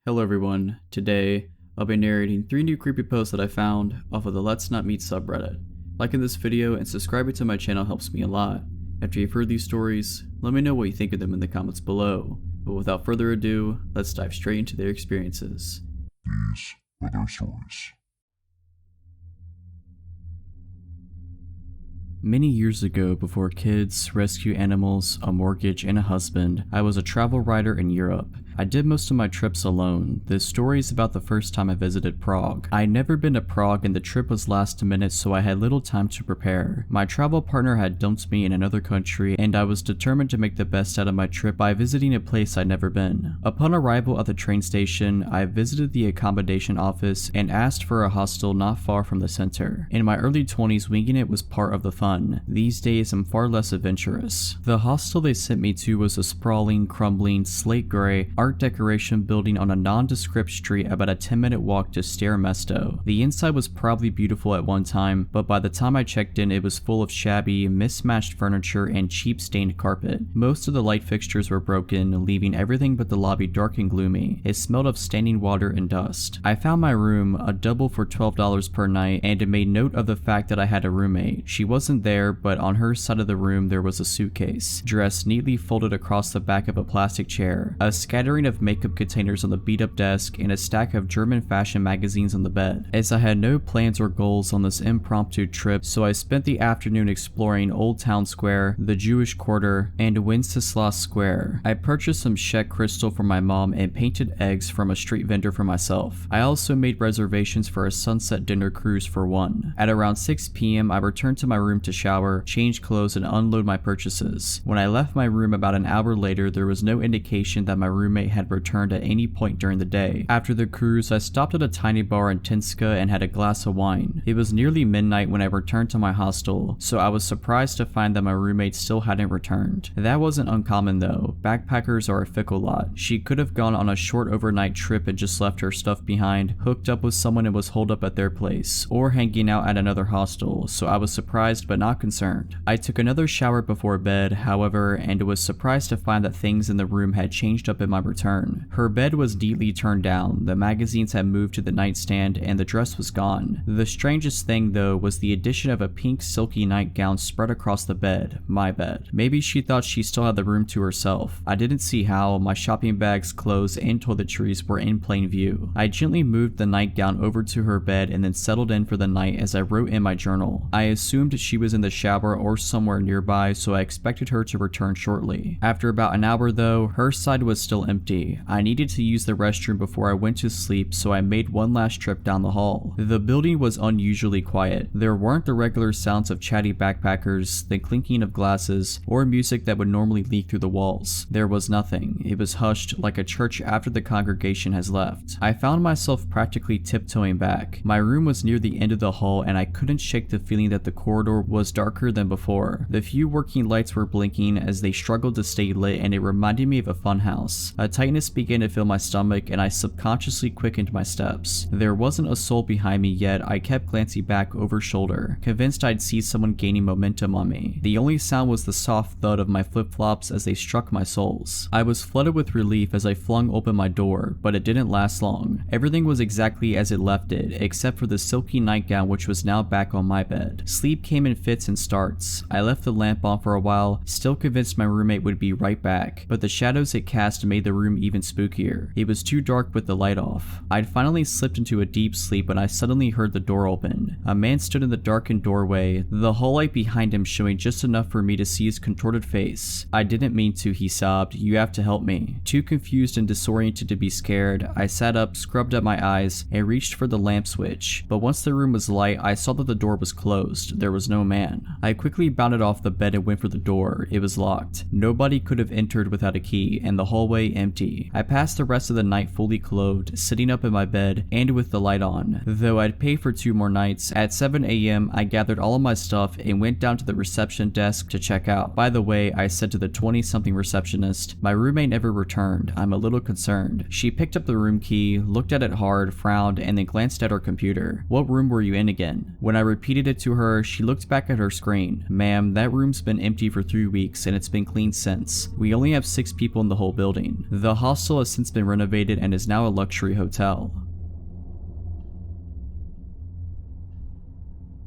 Hello everyone, today I'll be narrating 3 new creepyposts that I found off of the Let's Not Meet subreddit. Liking this video and subscribing to my channel helps me a lot. After you've heard these stories, let me know what you think of them in the comments below. But without further ado, let's dive straight into their experiences. These are their stories. Many years ago, before kids, rescue animals, a mortgage, and a husband, I was a travel writer in Europe. I did most of my trips alone. This story is about the first time I visited Prague. I had never been to Prague and the trip was last minute, so I had little time to prepare. My travel partner had dumped me in another country and I was determined to make the best out of my trip by visiting a place I'd never been. Upon arrival at the train station, I visited the accommodation office and asked for a hostel not far from the center. In my early 20s, winging it was part of the fun. These days, I'm far less adventurous. The hostel they sent me to was a sprawling, crumbling, slate gray, art decoration building on a nondescript street about a 10-minute walk to Stare Mesto. The inside was probably beautiful at one time, but by the time I checked in, it was full of shabby, mismatched furniture and cheap stained carpet. Most of the light fixtures were broken, leaving everything but the lobby dark and gloomy. It smelled of standing water and dust. I found my room, a double for $12 per night, and made note of the fact that I had a roommate. She wasn't there, but on her side of the room there was a suitcase, dressed neatly folded across the back of a plastic chair, a scattering of makeup containers on the beat-up desk, and a stack of German fashion magazines on the bed. As I had no plans or goals on this impromptu trip, so I spent the afternoon exploring Old Town Square, the Jewish Quarter, and Wenceslas Square. I purchased some Czech crystal for my mom and painted eggs from a street vendor for myself. I also made reservations for a sunset dinner cruise for one. At around 6 p.m. I returned to my room to shower, change clothes, and unload my purchases. When I left my room about an hour later, there was no indication that my roommate had returned at any point during the day. After the cruise, I stopped at a tiny bar in Tinska and had a glass of wine. It was nearly midnight when I returned to my hostel, so I was surprised to find that my roommate still hadn't returned. That wasn't uncommon though. Backpackers are a fickle lot. She could have gone on a short overnight trip and just left her stuff behind, hooked up with someone and was holed up at their place, or hanging out at another hostel, so I was surprised but not concerned. I took another shower before bed, however, and was surprised to find that things in the room had changed up in my return. Her bed was neatly turned down, the magazines had moved to the nightstand, and the dress was gone. The strangest thing though was the addition of a pink silky nightgown spread across the bed, my bed. Maybe she thought she still had the room to herself. I didn't see how. My shopping bags, clothes, and toiletries were in plain view. I gently moved the nightgown over to her bed and then settled in for the night as I wrote in my journal. I assumed she was in the shower or somewhere nearby, so I expected her to return shortly. After about an hour though, her side was still empty. I needed to use the restroom before I went to sleep, so I made one last trip down the hall. The building was unusually quiet. There weren't the regular sounds of chatty backpackers, the clinking of glasses, or music that would normally leak through the walls. There was nothing. It was hushed like a church after the congregation has left. I found myself practically tiptoeing back. My room was near the end of the hall and I couldn't shake the feeling that the corridor was darker than before. The few working lights were blinking as they struggled to stay lit, and it reminded me of a funhouse. A tightness began to fill my stomach and I subconsciously quickened my steps. There wasn't a soul behind me yet. I kept glancing back over shoulder, convinced I'd see someone gaining momentum on me. The only sound was the soft thud of my flip-flops as they struck my soles. I was flooded with relief as I flung open my door, but it didn't last long. Everything was exactly as it left it, except for the silky nightgown which was now back on my bed. Sleep came in fits and starts. I left the lamp on for a while, still convinced my roommate would be right back, but the shadows it cast made the room even spookier. It was too dark with the light off. I'd finally slipped into a deep sleep when I suddenly heard the door open. A man stood in the darkened doorway, the hall light behind him showing just enough for me to see his contorted face. "I didn't mean to," he sobbed. "You have to help me." Too confused and disoriented to be scared, I sat up, scrubbed at my eyes, and reached for the lamp switch. But once the room was light, I saw that the door was closed. There was no man. I quickly bounded off the bed and went for the door. It was locked. Nobody could have entered without a key, and the hallway empty. I passed the rest of the night fully clothed, sitting up in my bed, and with the light on. Though I'd pay for 2 more nights, at 7 a.m. I gathered all of my stuff and went down to the reception desk to check out. By the way, I said to the 20-something receptionist, my roommate never returned. I'm a little concerned. She picked up the room key, looked at it hard, frowned, and then glanced at her computer. "What room were you in again?" When I repeated it to her, she looked back at her screen. "Ma'am, that room's been empty for 3 weeks and it's been cleaned since. We only have 6 people in the whole building." The hostel has since been renovated and is now a luxury hotel.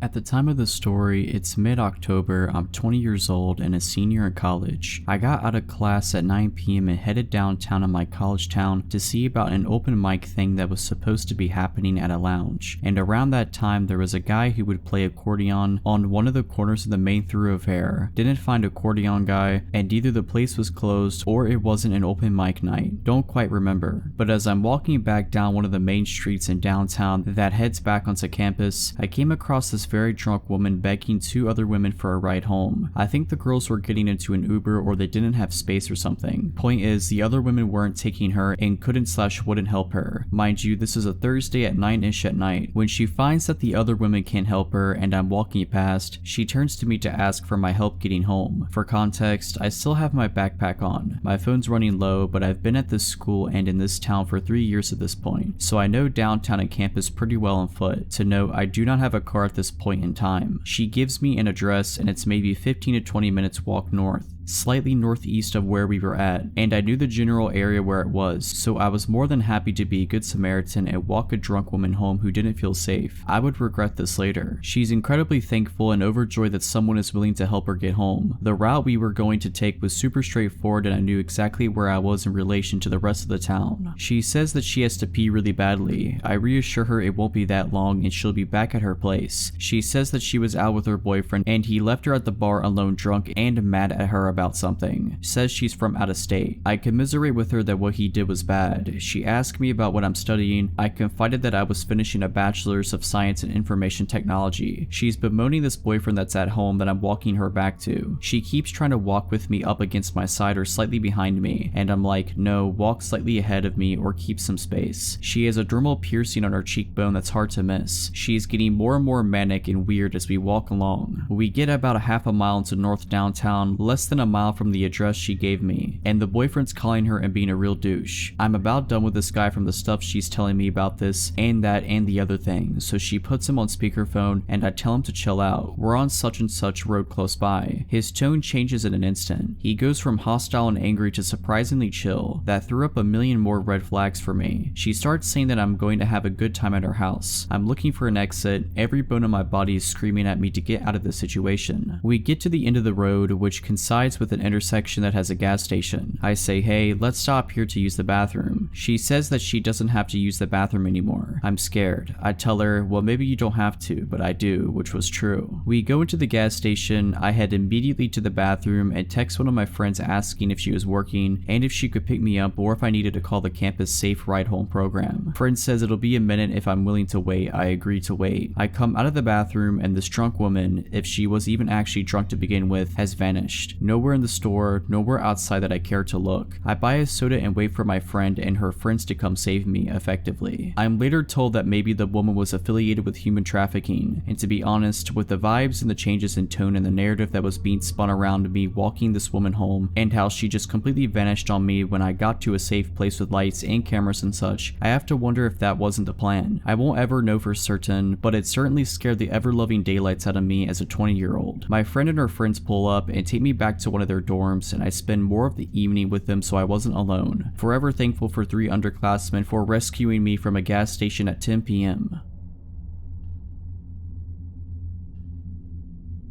At the time of the story, it's mid-October, I'm 20 years old and a senior in college. I got out of class at 9 p.m. and headed downtown in my college town to see about an open mic thing that was supposed to be happening at a lounge. And around that time, there was a guy who would play accordion on one of the corners of the main thoroughfare. Didn't find accordion guy, and either the place was closed or it wasn't an open mic night. Don't quite remember. But as I'm walking back down one of the main streets in downtown that heads back onto campus, I came across this very drunk woman begging two other women for a ride home. I think the girls were getting into an Uber or they didn't have space or something. Point is, the other women weren't taking her and couldn't/wouldn't help her. Mind you, this is a Thursday at 9-ish at night. When she finds that the other women can't help her and I'm walking past, she turns to me to ask for my help getting home. For context, I still have my backpack on. My phone's running low, but I've been at this school and in this town for 3 years at this point, so I know downtown and campus pretty well on foot. To note, I do not have a car at this point in time. She gives me an address and it's maybe 15 to 20 minutes walk north, slightly northeast of where we were at, and I knew the general area where it was, so I was more than happy to be a good Samaritan and walk a drunk woman home who didn't feel safe. I would regret this later. She's incredibly thankful and overjoyed that someone is willing to help her get home. The route we were going to take was super straightforward and I knew exactly where I was in relation to the rest of the town. She says that she has to pee really badly. I reassure her it won't be that long and she'll be back at her place. She says that she was out with her boyfriend and he left her at the bar alone, drunk and mad at her about something. Says she's from out of state. I commiserate with her that what he did was bad. She asked me about what I'm studying. I confided that I was finishing a bachelor's of science in information technology. She's bemoaning this boyfriend that's at home that I'm walking her back to. She keeps trying to walk with me up against my side or slightly behind me, and I'm like, no, walk slightly ahead of me or keep some space. She has a dermal piercing on her cheekbone that's hard to miss. She's getting more and more manic and weird as we walk along. We get about a half a mile into north downtown, less than a mile from the address she gave me, and the boyfriend's calling her and being a real douche. I'm about done with this guy from the stuff she's telling me about this and that and the other thing, so she puts him on speakerphone and I tell him to chill out. We're on such and such road close by. His tone changes in an instant. He goes from hostile and angry to surprisingly chill. That threw up a million more red flags for me. She starts saying that I'm going to have a good time at her house. I'm looking for an exit. Every bone in my body is screaming at me to get out of this situation. We get to the end of the road, which coincides with an intersection that has a gas station. I say, hey, let's stop here to use the bathroom. She says that she doesn't have to use the bathroom anymore. I'm scared. I tell her, well, maybe you don't have to, but I do, which was true. We go into the gas station. I head immediately to the bathroom and text one of my friends asking if she was working and if she could pick me up or if I needed to call the campus safe ride home program. Friend says it'll be a minute if I'm willing to wait. I agree to wait. I come out of the bathroom and this drunk woman, if she was even actually drunk to begin with, has vanished. Nowhere in the store, nowhere outside that I care to look. I buy a soda and wait for my friend and her friends to come save me, effectively. I'm later told that maybe the woman was affiliated with human trafficking, and to be honest, with the vibes and the changes in tone and the narrative that was being spun around me walking this woman home, and how she just completely vanished on me when I got to a safe place with lights and cameras and such, I have to wonder if that wasn't the plan. I won't ever know for certain, but it certainly scared the ever-loving daylights out of me as a 20-year-old. My friend and her friends pull up and take me back to one of their dorms, and I spend more of the evening with them so I wasn't alone. Forever thankful for 3 underclassmen for rescuing me from a gas station at 10 p.m.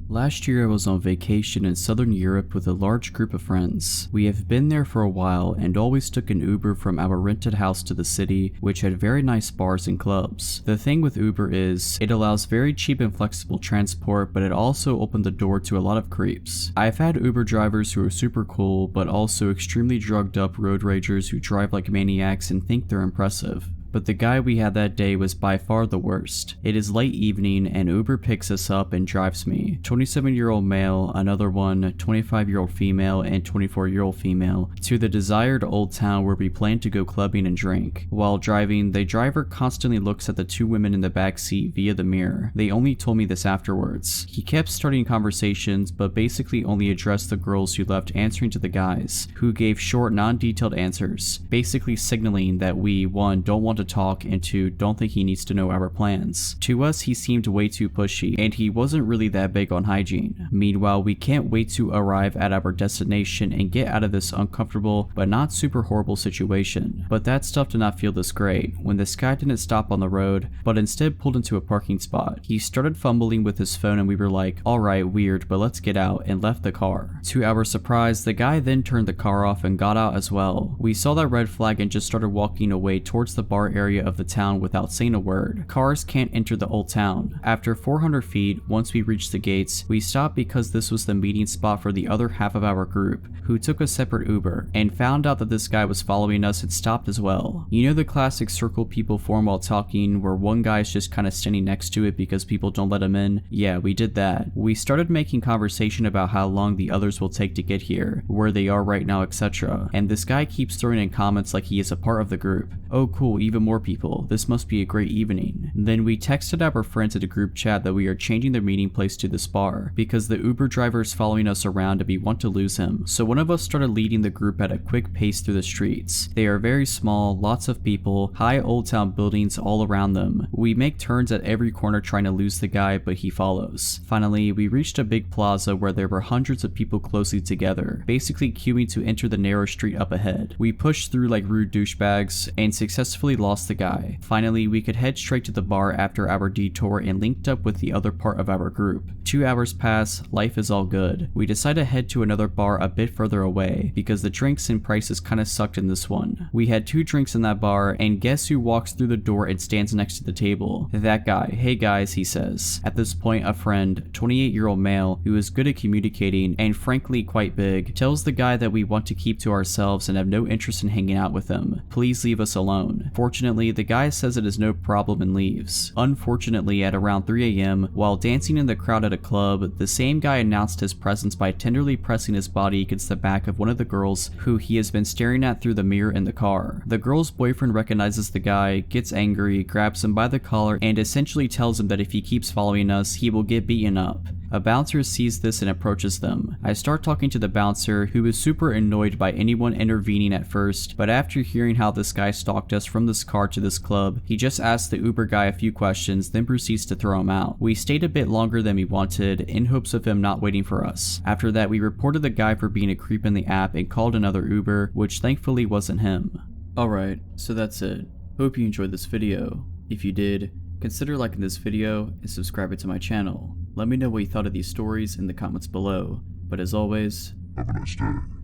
Last year I was on vacation in southern Europe with a large group of friends. We have been there for a while and always took an Uber from our rented house to the city, which had very nice bars and clubs. The thing with Uber is, it allows very cheap and flexible transport, but it also opened the door to a lot of creeps. I've had Uber drivers who are super cool, but also extremely drugged up road ragers who drive like maniacs and think they're impressive. But the guy we had that day was by far the worst. It is late evening and Uber picks us up and drives me, 27-year-old male, another one, 25-year-old female, and 24-year-old female, to the desired old town where we plan to go clubbing and drink. While driving, the driver constantly looks at the 2 women in the back seat via the mirror. They only told me this afterwards. He kept starting conversations, but basically only addressed the girls who left answering to the guys, who gave short, non-detailed answers, basically signaling that we, 1, don't want to to talk and to don't think he needs to know our plans. To us, he seemed way too pushy, and he wasn't really that big on hygiene. Meanwhile, we can't wait to arrive at our destination and get out of this uncomfortable but not super horrible situation. But that stuff did not feel this great when this guy didn't stop on the road, but instead pulled into a parking spot. He started fumbling with his phone and we were like, alright, weird, but let's get out, and left the car. To our surprise, the guy then turned the car off and got out as well. We saw that red flag and just started walking away towards the bar area of the town without saying a word. Cars can't enter the old town. After 400 feet, once we reached the gates, we stopped because this was the meeting spot for the other half of our group, who took a separate Uber, and found out that this guy was following us and stopped as well. You know the classic circle people form while talking where one guy's just kinda standing next to it because people don't let him in? Yeah, we did that. We started making conversation about how long the others will take to get here, where they are right now, etc. And this guy keeps throwing in comments like he is a part of the group. Oh cool, even more people. This must be a great evening. Then we texted our friends at a group chat that we are changing their meeting place to this bar because the Uber driver is following us around and we want to lose him. So one of us started leading the group at a quick pace through the streets. They are very small, lots of people, high old town buildings all around them. We make turns at every corner trying to lose the guy, but he follows. Finally, we reached a big plaza where there were hundreds of people closely together, basically queuing to enter the narrow street up ahead. We pushed through like rude douchebags and successfully lost the guy. Finally, we could head straight to the bar after our detour and linked up with the other part of our group. 2 hours pass, life is all good. We decide to head to another bar a bit further away because the drinks and prices kinda sucked in this one. We had 2 drinks in that bar, and guess who walks through the door and stands next to the table? That guy. Hey guys, he says. At this point, a friend, 28-year-old male, who is good at communicating and frankly quite big, tells the guy that we want to keep to ourselves and have no interest in hanging out with him. Please leave us alone. Fortunately, the guy says it is no problem and leaves. Unfortunately, at around 3 a.m., while dancing in the crowd at a club, the same guy announced his presence by tenderly pressing his body against the back of one of the girls who he has been staring at through the mirror in the car. The girl's boyfriend recognizes the guy, gets angry, grabs him by the collar, and essentially tells him that if he keeps following us, he will get beaten up. A bouncer sees this and approaches them. I start talking to the bouncer, who is super annoyed by anyone intervening at first, but after hearing how this guy stalked us from this car to this club, he just asks the Uber guy a few questions, then proceeds to throw him out. We stayed a bit longer than we wanted, in hopes of him not waiting for us. After that, we reported the guy for being a creep in the app and called another Uber, which thankfully wasn't him. Alright, so that's it. Hope you enjoyed this video. If you did, consider liking this video and subscribing to my channel. Let me know what you thought of these stories in the comments below. But as always, Have a nice day.